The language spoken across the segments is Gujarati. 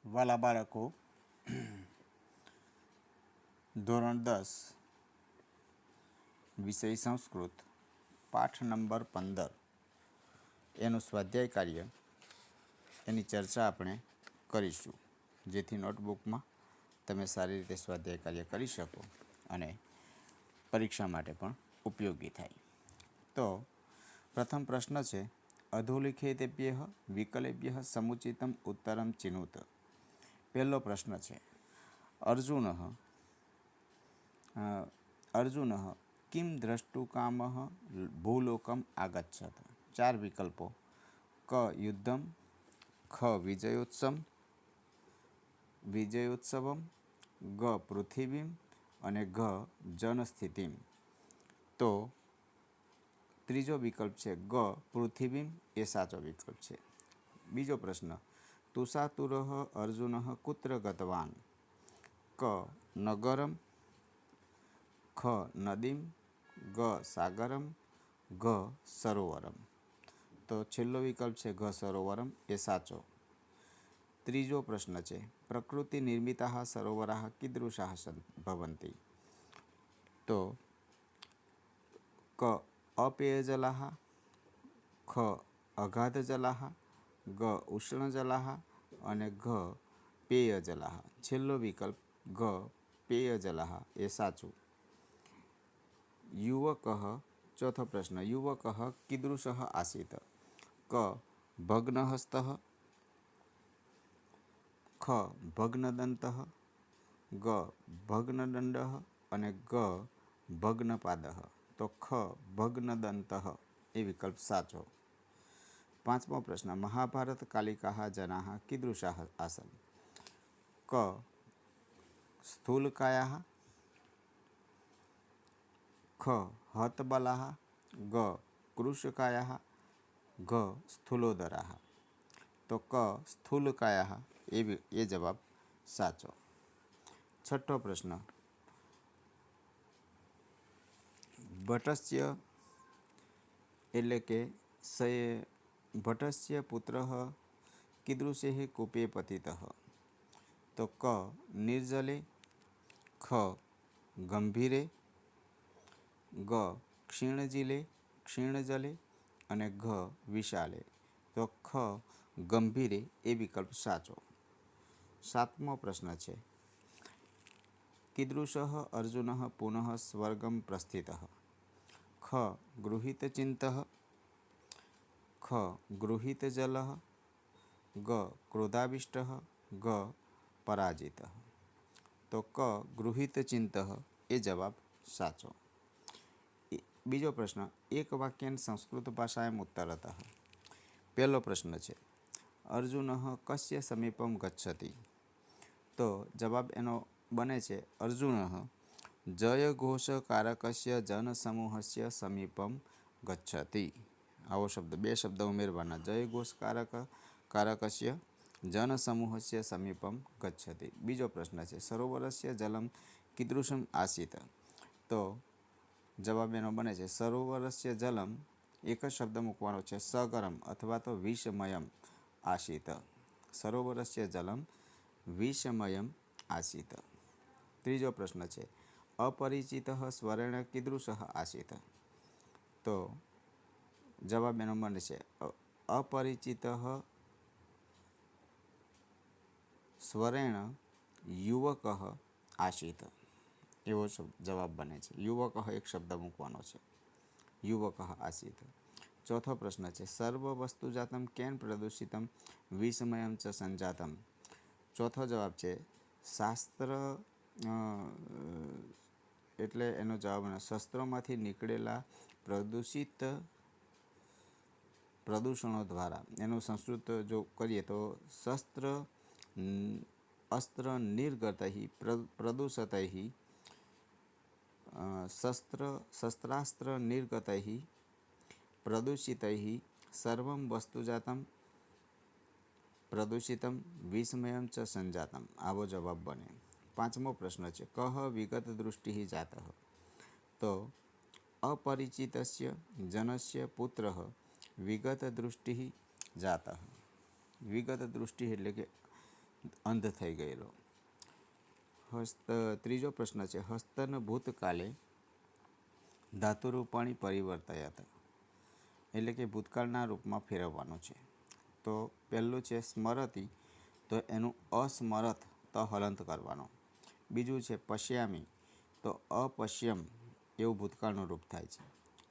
વાલા બાળકો, ધોરણ 10 વિષય સંસ્કૃત પાઠ નંબર 15 એનું સ્વાધ્યાય કાર્ય એની ચર્ચા આપણે કરીશું, જેથી નોટબુકમાં તમે સારી રીતે સ્વાધ્યાય કાર્ય કરી શકો અને પરીક્ષા માટે પણ ઉપયોગી થાય. તો પ્રથમ પ્રશ્ન છે, અધોલિખિતેભ્યઃ વિકલેભ્યઃ સમુચિતમ ઉત્તરમ ચિનુત. પહેલો પ્રશ્ન છે, અર્જુન કિમ દ્રષ્ટુકામઃ ભૂલોકમ આગચ્છત. 4 વિકલ્પો: ક યુદ્ધમ, ખ વિજયોત્સવમ, ગ પૃથ્વીમ અને ઘ જનસ્થિતિમ. તો ત્રીજો વિકલ્પ છે ગ પૃથ્વીમ, એ સાચો વિકલ્પ છે. બીજો પ્રશ્ન, તુષાતુરઃ અર્જુનઃ કુત્ર ગતવાન. ક નગરમ, ખ નદીમ, ગ સાગરમ, ઘ સરોવરમ. તો છેલ્લો વિકલ્પ છે ઘ સરોવરમ, એ સાચો. ત્રીજો પ્રશ્ન છે, પ્રકૃતિ નિર્મિતાઃ સરોવરાઃ કીદૃશાઃ ભવન્તિ. તો ક અપેયજલાઃ, ખ અગાધજલાઃ, ગ ઉષ્ણજલાઃ અને ઘ પેયજલાઃ. છેલ્લો વિકલ્પ ઘ પેયજલાઃ, એ સાચું. ચોથો પ્રશ્ન, યુવકઃ કીદૃશઃ આસીત. ક ભગ્નહસ્તઃ, ખ ભગ્નદંતઃ, ગ ભગ્નદંડઃ અને ઘ ભગ્નપાદઃ. તો ખ ભગ્નદંતઃ, એ વિકલ્પ સાચો. પાંચમો પ્રશ્ન, મહાભારત કાલિકાઃ જનાઃ કીદૃશાઃ આસન. ક સ્થૂલકાયાઃ, ખ હતબલાઃ, ગ કૃશકાયાઃ, ઘ સ્થૂલોદરાઃ. તો ક સ્થૂલકાયાઃ, એ જવાબ સાચો. છઠ્ઠો પ્રશ્ન, ભટ્ટસ્ય એટલે કે ભટ્ટસ્ય પુત્રઃ કીદૃશે કૂપે પતિતઃ. તો ક નિર્જલે, ખ ગંભીરે, ગ ક્ષીણજલે અને ઘ વિશાલે. તો ખ ગંભીરે, એ વિકલ્પ સાચો. સાતમો પ્રશ્ન છે, કીદૃશઃ અર્જુનઃ પુનઃ સ્વર્ગમ પ્રસ્થિતઃ. ખ ગૃહીતચિત્તઃ, ખ ગૃહીતજલઃ, ગ ક્રોધાવિષ્ટઃ, ગ પરાજિતઃ. તો ક ગૃહીતચિત્તઃ, એ જવાબ સાચો. બીજો પ્રશ્ન, એક વાક્યેન સંસ્કૃત ભાષાયામ ઉત્તરતઃ. પહેલો પ્રશ્ન છે, અર્જુનઃ કસ્ય સમીપમ ગચ્છતિ. તો જવાબ એનો બને છે, અર્જુનઃ જયઘોષકારકસ્ય જનસમૂહસ્ય સમીપમ ગચ્છતિ. આવો શબ્દ, બે શબ્દ ઉમેરવાના, જયઘોષકારકસ્ય જનસમૂહસ્ય સમીપમ ગચ્છતિ. બીજો પ્રશ્ન છે, સરોવરસ્ય જલમ કીદૃશમ આસીત. તો જવાબ એનો બને છે, સરોવરસ્ય જલમ, એક જ શબ્દ મૂકવાનો છે, સગરમ અથવા તો વિષમયમ આસીત. સરોવરસ્ય જલમ વિષમયમ આસીત. ત્રીજો પ્રશ્ન છે, અપરિચિતઃ સ્વરેણ કીદૃશઃ આસીત. તો જવાબ એનો બને છે, અપરિચિતઃ સ્વરેણ યુવકઃ આસીત. એવો જવાબ બને છે. યુવકઃ એક શબ્દ મૂકવાનો છે, યુવકઃ આસીત. ચોથો પ્રશ્ન છે, સર્વ વસ્તુજાતમ કેન પ્રદૂષિતમ વિષમયમ ચ સંજાતમ. ચોથો જવાબ છે, શાસ્ત્ર એટલે એનો જવાબ શસ્ત્રોમાંથી નીકળેલા પ્રદૂષણો દ્વારા. એનું સંસ્કૃત જો કરીએ તો અસ્ત્ર નિર્ગતૈ પ્રદૂષતૈ શસ્ત્રાસ્ત્ર નિર્ગતૈ પ્રદૂષિતૈ સર્વં વસ્તુજાતમ પ્રદૂષિતમ વિસ્મયમ ચ સંજાતમ. આવો જવાબ બને. પાંચમો પ્રશ્ન છે, કહ વિગત દૃષ્ટિ જાતઃ. તો અપરિચિતસ્ય જનસ્ય પુત્રઃ વિગત દૃષ્ટિ જાતઃ. વિગત દૃષ્ટિ એટલે કે અંધ થઈ ગયેલો. ત્રીજો પ્રશ્ન છે, હસ્તન ભૂતકાલે ધાતુરૂપ પાણી પરિવર્તયત, એટલે કે ભૂતકાળના રૂપમાં ફેરવવાનું છે. તો પહેલું છે સ્મરતી, તો એનું અસ્મરત તો હલંત કરવાનો. બીજું છે પશ્યામી, તો અપશ્યમ એવું ભૂતકાળનું રૂપ થાય છે.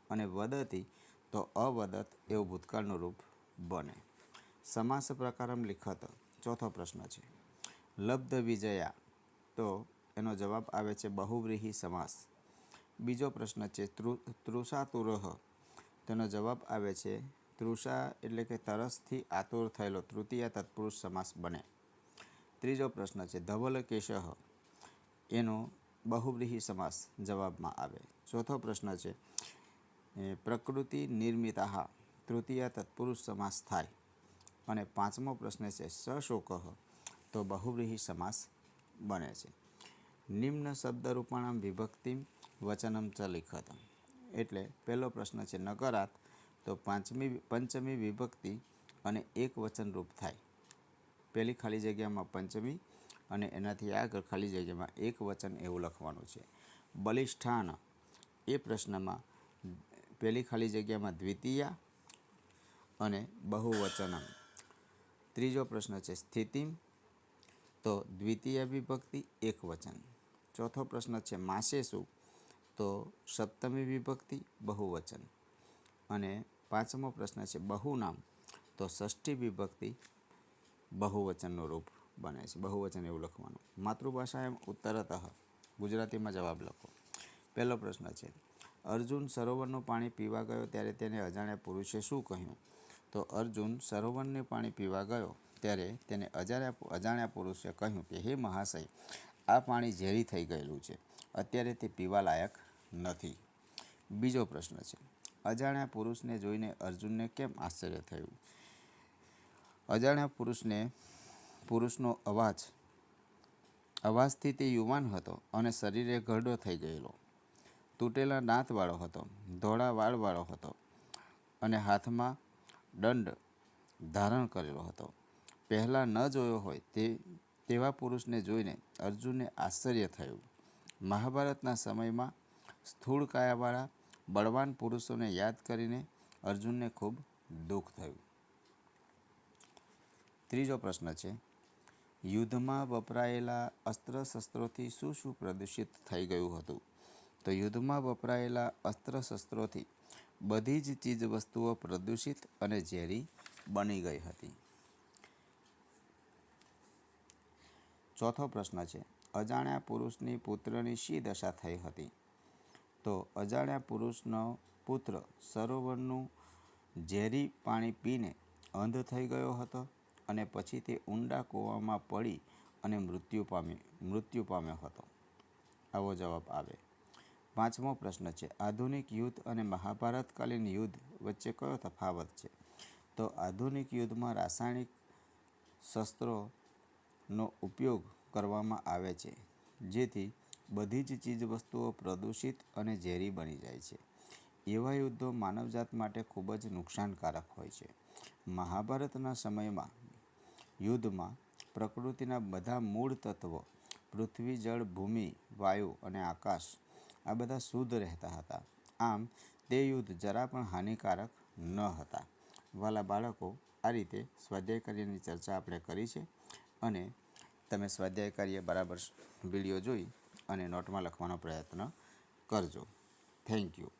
અને વદતી, તો અવદત એવું ભૂતકાળનું રૂપ બને. સમાસ પ્રકારમ લિખત, ચોથો પ્રશ્ન છે. લબ્ધ વિજયા, તો એનો જવાબ આવે છે બહુવ્રીહી સમાસ. બીજો પ્રશ્ન છે તૃષાતુરઃ, તેનો જવાબ આવે છે તૃષા એટલે કે તરસથી આતુર થયેલો, તૃતીય તત્પુરુષ સમાસ બને. ત્રીજો પ્રશ્ન છે ધવલકેશઃ, એનો બહુવ્રીહી સમાસ જવાબમાં આવે. ચોથો પ્રશ્ન છે પ્રકૃતિ નિર્મિતાઃ, તૃતીય તત્પુરુષ સમાસ થાય. અને પાંચમો પ્રશ્ન છે સશોકઃ, તો બહુવ્રીહી સમાસ બને છે. નિમ્ન શબ્દરૂપાણામ વિભક્તિમ વચનમ ચ લિખત, એટલે પહેલો પ્રશ્ન છે નકારાત, તો પંચમી વિભક્તિ અને એક વચન રૂપ થાય. પહેલી ખાલી જગ્યામાં પંચમી અને એનાથી આગળ ખાલી જગ્યામાં એક વચન એવું લખવાનું છે. બલિષ્ઠાન, એ પ્રશ્નમાં પહેલી ખાલી જગ્યામાં દ્વિતીયા અને બહુવચનમ. ત્રીજો પ્રશ્ન છે સ્થિતિમ, તો દ્વિતીય વિભક્તિ એક વચન. ચોથો પ્રશ્ન છે માસેસુ, તો સપ્તમી વિભક્તિ બહુવચન. અને પાંચમો પ્રશ્ન છે બહુનામ, તો ષષ્ઠી વિભક્તિ બહુવચનનું રૂપ બને છે. બહુવચન એવું લખવાનું. માતૃભાષા એમ ઉત્તરતઃ, ગુજરાતીમાં જવાબ લખો. પહેલો પ્રશ્ન છે અર્જુન સરોવરનું પાણી પીવા ગયો ત્યારે તેને અજાણ્યા પુરુષે શું કહ્યું? તો અર્જુન સરોવરનું પાણી પીવા ગયો ત્યારે તેને અજાણ્યા પુરુષે કહ્યું કે હે મહાશય, આ પાણી ઝેરી થઈ ગયેલું છે, અત્યારે તે પીવા લાયક નથી. બીજો પ્રશ્ન છે અજાણ્યા પુરુષને જોઈને અર્જુનને કેમ આશ્ચર્ય થયું? અજાણ્યા પુરુષનો અવાજથી તે યુવાન હતો અને શરીરે ઘરડો થઈ ગયેલો, તૂટેલા દાંતવાળો હતો, ધોળા વાળવાળો હતો અને હાથમાં દંડ ધારણ કરેલો હતો. પહેલાં ન જોયો હોય તેવા પુરુષને જોઈને અર્જુનને આશ્ચર્ય થયું. મહાભારતના સમયમાં સ્થૂળ કાયાવાળા બળવાન પુરુષોને યાદ કરીને અર્જુનને ખૂબ દુઃખ થયું. ત્રીજો પ્રશ્ન છે યુદ્ધમાં વપરાયેલા અસ્ત્ર શસ્ત્રોથી શું શું પ્રદૂષિત થઈ ગયું હતું? તો યુદ્ધમાં વપરાયેલા અસ્ત્ર શસ્ત્રોથી બધી જ ચીજ વસ્તુઓ પ્રદૂષિત અને ઝેરી બની ગઈ હતી. ચોથો પ્રશ્ન છે અજાણ્યા પુરુષની પુત્રની શી દશા થઈ હતી? તો અજાણ્યા પુરુષનો પુત્ર સરોવરનું ઝેરી પાણી પીને અંધ થઈ ગયો હતો અને પછી તે ઊંડા કૂવામાં પડી અને મૃત્યુ પામ્યો હતો. આવો જવાબ આવે. પાંચમો પ્રશ્ન છે આધુનિક યુદ્ધ અને મહાભારતકાલીન યુદ્ધ વચ્ચે કયો તફાવત છે? તો આધુનિક યુદ્ધમાં રાસાયણિક શસ્ત્રોનો ઉપયોગ કરવામાં આવે છે, જેથી બધી જ ચીજવસ્તુઓ પ્રદૂષિત અને ઝેરી બની જાય છે. એવા યુદ્ધો માનવજાત માટે ખૂબ જ નુકસાનકારક હોય છે. મહાભારતના સમયમાં યુદ્ધમાં પ્રકૃતિના બધા મૂળ તત્વો પૃથ્વી, જળ, ભૂમિ, વાયુ અને આકાશ આ બધા શુદ્ધ રહેતા હતા. આમ તે યુદ્ધ જરા પણ હાનિકારક ન હતા. વાલા બાળકો, આ રીતે સ્વાધ્યાય કાર્યની ચર્ચા આપણે કરી છે અને તમે સ્વાધ્યાય કાર્ય બરાબર વિડીયો જોઈ અને નોટમાં લખવાનો પ્રયત્ન કરજો. Thank you.